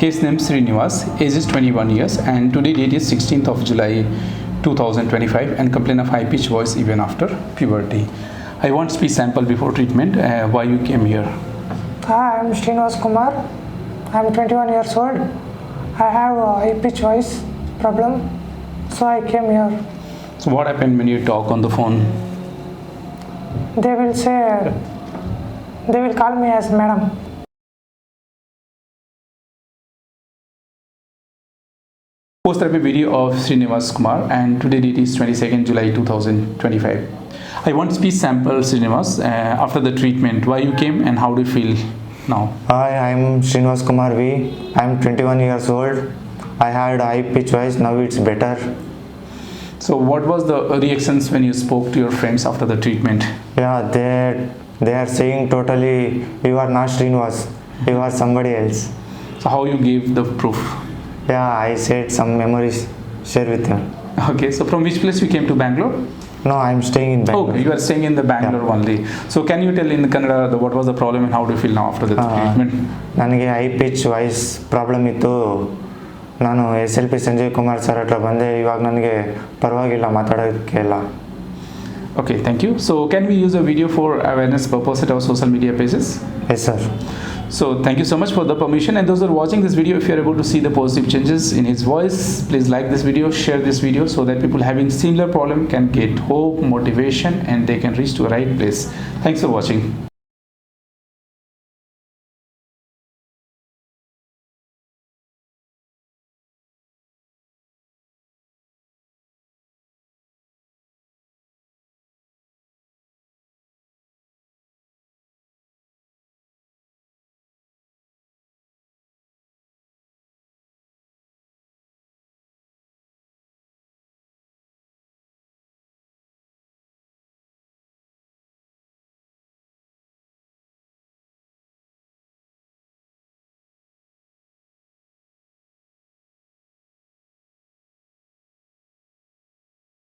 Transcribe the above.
Case name Srinivas, age is 21 years, and today date is 16th of July 2025, and complain of high pitch voice even after puberty. I want speech sample before treatment. Why you came here? Hi, I'm Srinivas Kumar. I'm 21 years old. I have a high pitch voice problem, so I came here. So what happened when you talk on the phone? They will call me as madam. Post-therapy video of Srinivas Kumar, and today date is 22nd July 2025. I want speech sample Srinivas after the treatment. Why you came and how do you feel now? Hi, I'm Srinivas Kumar V. I'm 21 years old. I had high pitch voice, now it's better. So what was the reactions when you spoke to your friends after the treatment? Yeah, they are saying totally, you are not Srinivas, you are somebody else. So how you gave the proof? Yeah, I said some memories, share with them. Okay, so from which place you came to Bangalore? No, I'm staying in Bangalore. Oh, you are staying in the Bangalore only. So can you tell in Kannada what was the problem and how do you feel now after the treatment? ನನಗೆ high pitch voice problem ಇತ್ತು. ನಾನು SLP Sanjay Kumar sir ಹತ್ರ ಬಂದೆ. ಇವಾಗ ನನಗೆ ಪರವಾಗಿಲ್ಲ, ಮಾತಾಡೋದಕ್ಕೆ ಎಲ್ಲ. Okay, thank you. So can we use a video for awareness purpose at our social media pages? Yes, sir. So thank you so much for the permission, and those who are watching this video, if you are able to see the positive changes in his voice, please like this video, share this video, so that people having similar problem can get hope, motivation, and they can reach to a right place. Thanks for watching.